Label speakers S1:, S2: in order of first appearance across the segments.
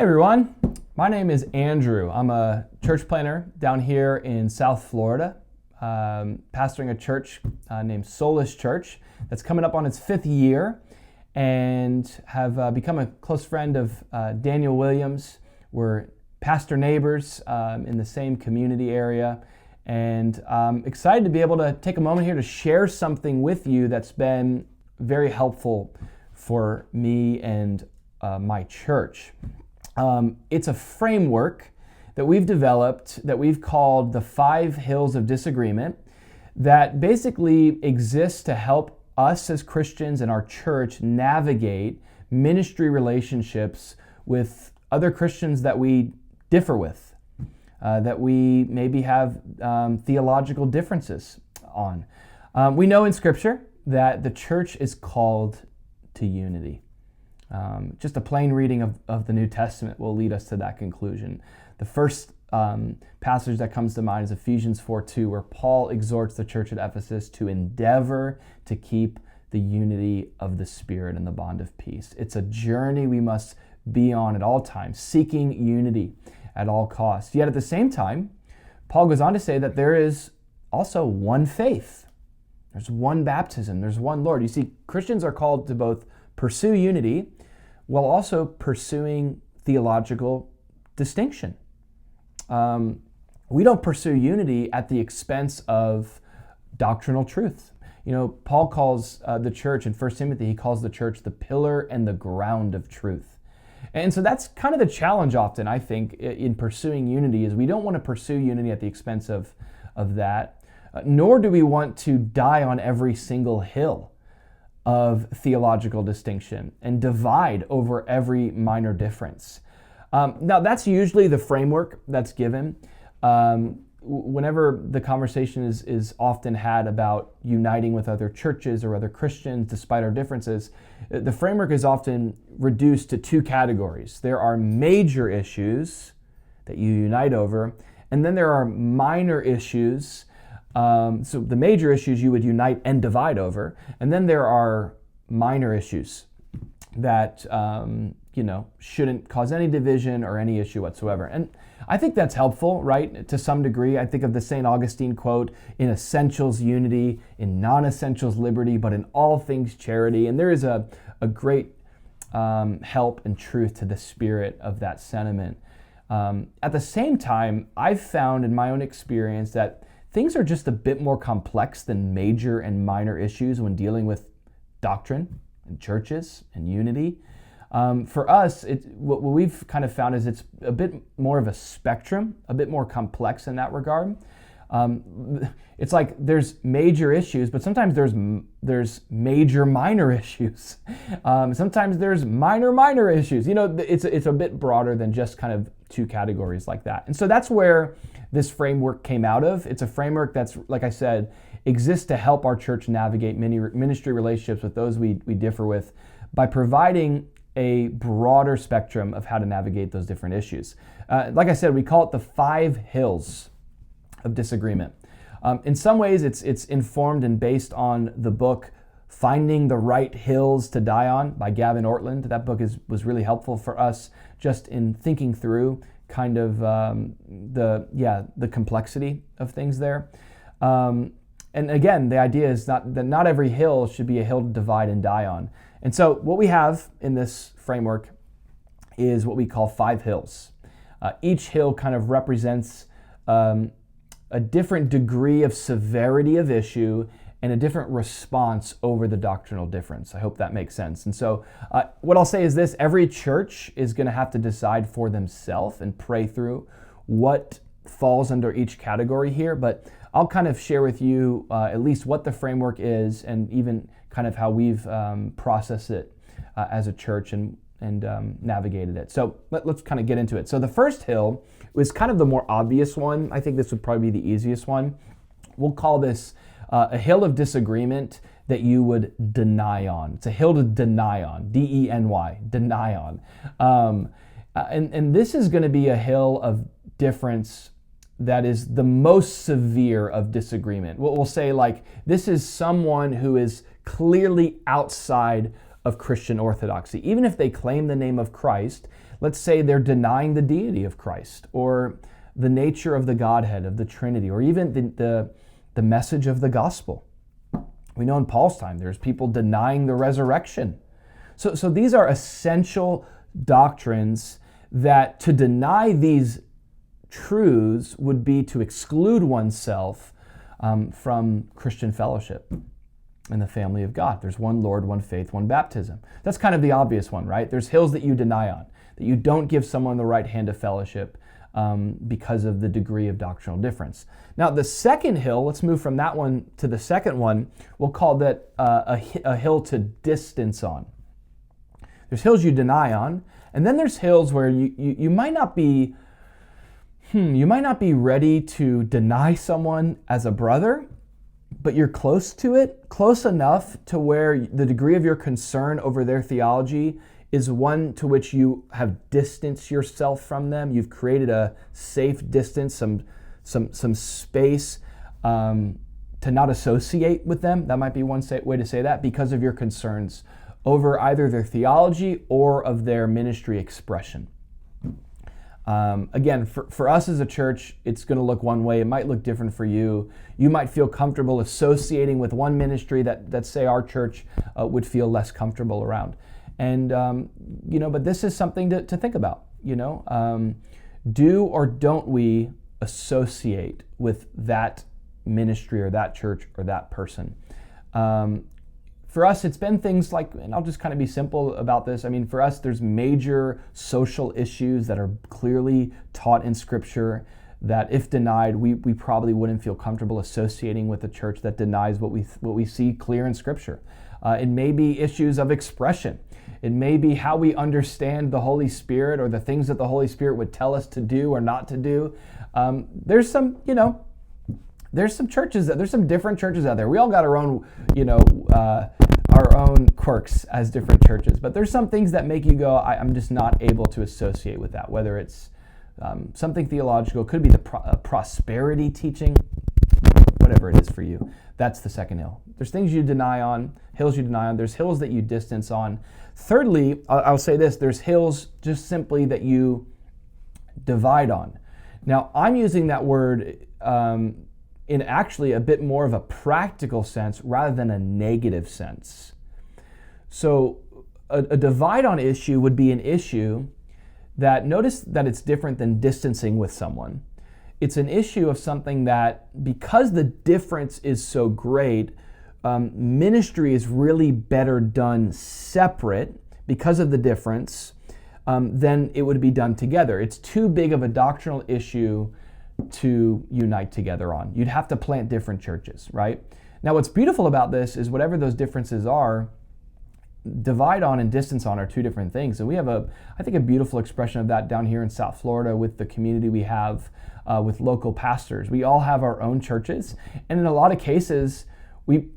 S1: everyone, my name is Andrew. I'm a church planner down here in South Florida, pastoring a church named Soulish Church that's coming up on its 5th year, and have become a close friend of Daniel Williams. We're pastor neighbors in the same community area, and I'm excited to be able to take a moment here to share something with you that's been very helpful for me and my church. It's a framework that we've developed that we've called the 5 Hills of Disagreement, that basically exists to help us as Christians and our church navigate ministry relationships with other Christians that we differ with, that we maybe have theological differences on. We know in Scripture that the church is called to unity. Just a plain reading of the New Testament will lead us to that conclusion. The first passage that comes to mind is Ephesians 4:2, where Paul exhorts the church at Ephesus to endeavor to keep the unity of the Spirit and the bond of peace. It's a journey we must be on at all times, seeking unity at all costs. Yet at the same time, Paul goes on to say that there is also one faith. There's one baptism. There's one Lord. You see, Christians are called to both pursue unity while also pursuing theological distinction. We don't pursue unity at the expense of doctrinal truth. You know, Paul calls the church in 1 Timothy, he calls the church the pillar and the ground of truth. And so that's kind of the challenge often, I think, in pursuing unity, is we don't want to pursue unity at the expense of that, nor do we want to die on every single hill of theological distinction and divide over every minor difference. Now, that's usually the framework that's given. Whenever the conversation is often had about uniting with other churches or other Christians despite our differences, the framework is often reduced to 2 categories. There are major issues that you unite over, and then there are minor issues. So the major issues you would unite and divide over, and then there are minor issues that shouldn't cause any division or any issue whatsoever. And I think that's helpful, right? To some degree. I think of the St. Augustine quote, "In essentials unity, in non-essentials liberty, but in all things charity." And there is a great help and truth to the spirit of that sentiment. At the same time, I've found in my own experience that things are just a bit more complex than major and minor issues when dealing with doctrine and churches and unity. For us, what we've kind of found is it's a bit more of a spectrum, a bit more complex in that regard. It's like there's major issues, but sometimes there's major minor issues. Sometimes there's minor issues. You know, it's a bit broader than just kind of 2 categories like that. And so that's where this framework came out of. It's a framework that's, like I said, exists to help our church navigate ministry relationships with those we differ with by providing a broader spectrum of how to navigate those different issues. Like I said, we call it the 5 Hills of Disagreement. In some ways, it's informed and based on the book Finding the Right Hills to Die On by Gavin Ortland. That book was really helpful for us just in thinking through kind of the complexity of things there. And again, the idea is that not every hill should be a hill to divide and die on. And so what we have in this framework is what we call 5 hills. Each hill kind of represents a different degree of severity of issue and a different response over the doctrinal difference. I hope that makes sense. And so what I'll say is this: every church is going to have to decide for themselves and pray through what falls under each category here, but I'll kind of share with you at least what the framework is and even kind of how we've processed it as a church and navigated it. So let's kind of get into it. So the first hill was kind of the more obvious one. I think this would probably be the easiest one. We'll call this a hill of disagreement that you would deny on. It's a hill to deny on, D-E-N-Y, deny on. And this is going to be a hill of difference that is the most severe of disagreement. We'll say, like, this is someone who is clearly outside of Christian orthodoxy. Even if they claim the name of Christ, let's say they're denying the deity of Christ or the nature of the Godhead, of the Trinity, or even the message of the gospel. We know in Paul's time there's people denying the resurrection. So these are essential doctrines that to deny these truths would be to exclude oneself from Christian fellowship in the family of God. There's one Lord, one faith, one baptism. That's kind of the obvious one, right? There's hills that you deny on, that you don't give someone the right hand of fellowship because of the degree of doctrinal difference. Now, the second hill, let's move from that one to the second one. We'll call that a hill to distance on. There's hills you deny on, and then there's hills where you might not be ready to deny someone as a brother, but you're close to it, close enough to where the degree of your concern over their theology is one to which you have distanced yourself from them. You've created a safe distance, some space to not associate with them. That might be one way to say that, because of your concerns over either their theology or of their ministry expression. Again, for us as a church, it's going to look one way. It might look different for you. You might feel comfortable associating with one ministry that say our church would feel less comfortable around. And, but this is something to think about, do or don't we associate with that ministry or that church or that person? For us, it's been things like, and I'll just kind of be simple about this. I mean, for us, there's major social issues that are clearly taught in Scripture that if denied, we probably wouldn't feel comfortable associating with a church that denies what we see clear in Scripture. It may be issues of expression. It may be how we understand the Holy Spirit or the things that the Holy Spirit would tell us to do or not to do. There's some churches, there's some different churches out there. We all got our own, our own quirks as different churches. But there's some things that make you go, I'm just not able to associate with that. Whether it's something theological, could be the prosperity teaching, whatever it is for you. That's the second hill. There's things you deny on, hills you deny on. There's hills that you distance on. Thirdly, I'll say this, there's hills just simply that you divide on. Now, I'm using that word in actually a bit more of a practical sense rather than a negative sense. So a divide on issue would be an issue that, notice that it's different than distancing with someone. It's an issue of something that, because the difference is so great, ministry is really better done separate because of the difference than it would be done together. It's too big of a doctrinal issue to unite together on. You'd have to plant different churches, right? Now, what's beautiful about this is whatever those differences are, divide on and distance on are two different things. And we have I think a beautiful expression of that down here in South Florida with the community we have with local pastors. We all have our own churches, and in a lot of cases, we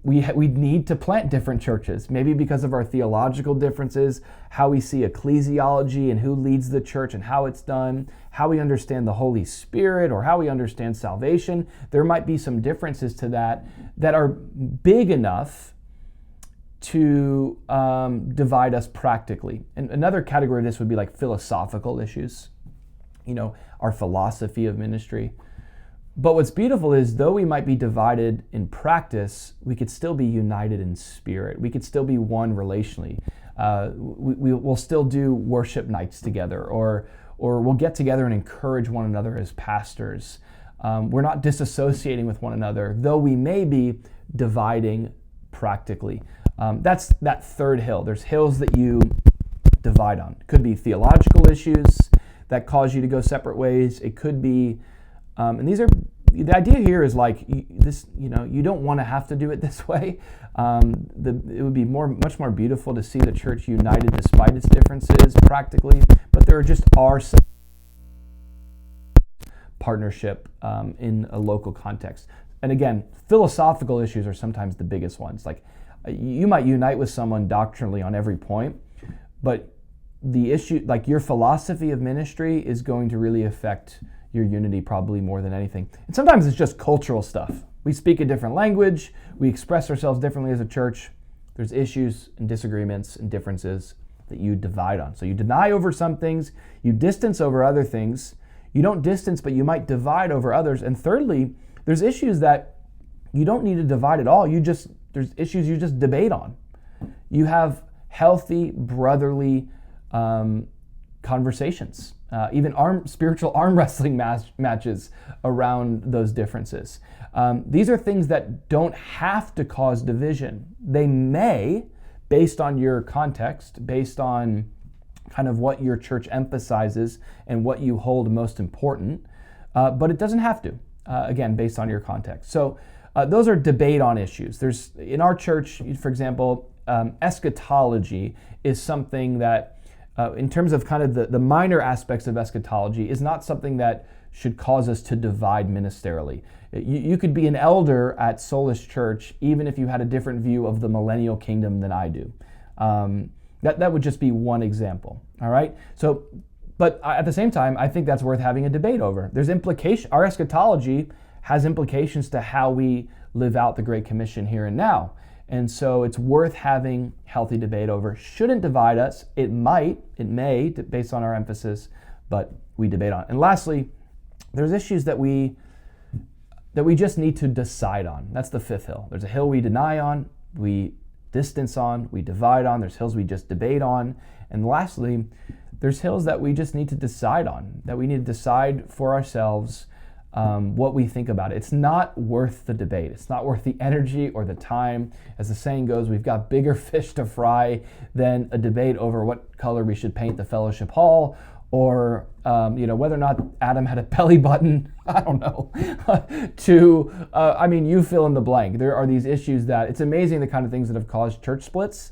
S1: need to plant different churches, maybe because of our theological differences, how we see ecclesiology and who leads the church and how it's done, how we understand the Holy Spirit or how we understand salvation. There might be some differences to that are big enough to divide us practically. And another category of this would be like philosophical issues, our philosophy of ministry. But what's beautiful is, though we might be divided in practice, we could still be united in spirit. We could still be one relationally. We'll still do worship nights together, or we'll get together and encourage one another as pastors. We're not disassociating with one another, though we may be dividing practically. That's that third hill. There's hills that you divide on. It could be theological issues that cause you to go separate ways. It could be, and the idea here is like this. You don't want to have to do it this way. It would be much more beautiful to see the church united despite its differences practically. But there are some partnership in a local context. And again, philosophical issues are sometimes the biggest ones. Like, you might unite with someone doctrinally on every point, but the issue, like your philosophy of ministry, is going to really affect your unity probably more than anything. And sometimes it's just cultural stuff. We speak a different language, we express ourselves differently as a church. There's issues and disagreements and differences that you divide on. So you deny over some things, you distance over other things. You don't distance, but you might divide over others. And thirdly, there's issues that you don't need to divide at all. There's issues you just debate on. You have healthy, brotherly conversations, even spiritual arm wrestling matches around those differences. These are things that don't have to cause division. They may, based on your context, based on kind of what your church emphasizes and what you hold most important, but it doesn't have to, again, based on your context. So those are debate on issues. There's, in our church, for example, eschatology is something that, in terms of kind of the minor aspects of eschatology, is not something that should cause us to divide ministerially. You could be an elder at Soulish Church even if you had a different view of the millennial kingdom than I do. That would just be one example, all right? So, but at the same time, I think that's worth having a debate over. There's implication. Our eschatology has implications to how we live out the Great Commission here and now. And so it's worth having healthy debate over. Shouldn't divide us. It may, based on our emphasis, but we debate on. And lastly, there's issues that we just need to decide on. That's the fifth hill. There's a hill we deny on, we distance on, we divide on. There's hills we just debate on. And lastly, there's hills that we just need to decide on, that we need to decide for ourselves what we think about it. It's not worth the debate. It's not worth the energy or the time. As the saying goes, we've got bigger fish to fry than a debate over what color we should paint the fellowship hall, or whether or not Adam had a belly button. I don't know. You fill in the blank. There are these issues that it's amazing the kind of things that have caused church splits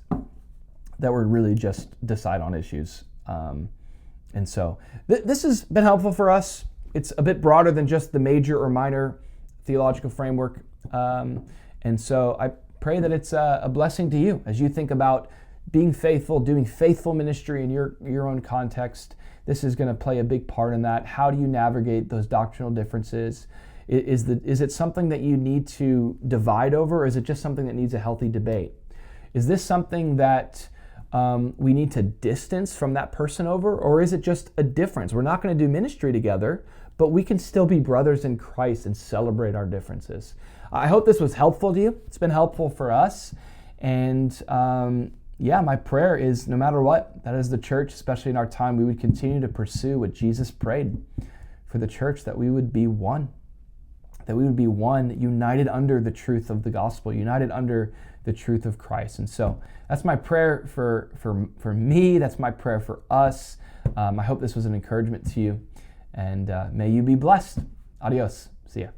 S1: that were really just decide on issues. And so this has been helpful for us. It's a bit broader than just the major or minor theological framework. And so I pray that it's a blessing to you as you think about being faithful, doing faithful ministry in your own context. This is going to play a big part in that. How do you navigate those doctrinal differences? Is it something that you need to divide over, or is it just something that needs a healthy debate? Is this something that we need to distance from that person over, or is it just a difference? We're not going to do ministry together, but we can still be brothers in Christ and celebrate our differences. I hope this was helpful to you. It's been helpful for us. And my prayer is, no matter what, that as the church, especially in our time, we would continue to pursue what Jesus prayed for the church, that we would be one. That we would be one, united under the truth of the gospel, united under the truth of Christ. And so that's my prayer for me. That's my prayer for us. I hope this was an encouragement to you. And may you be blessed. Adios. See ya.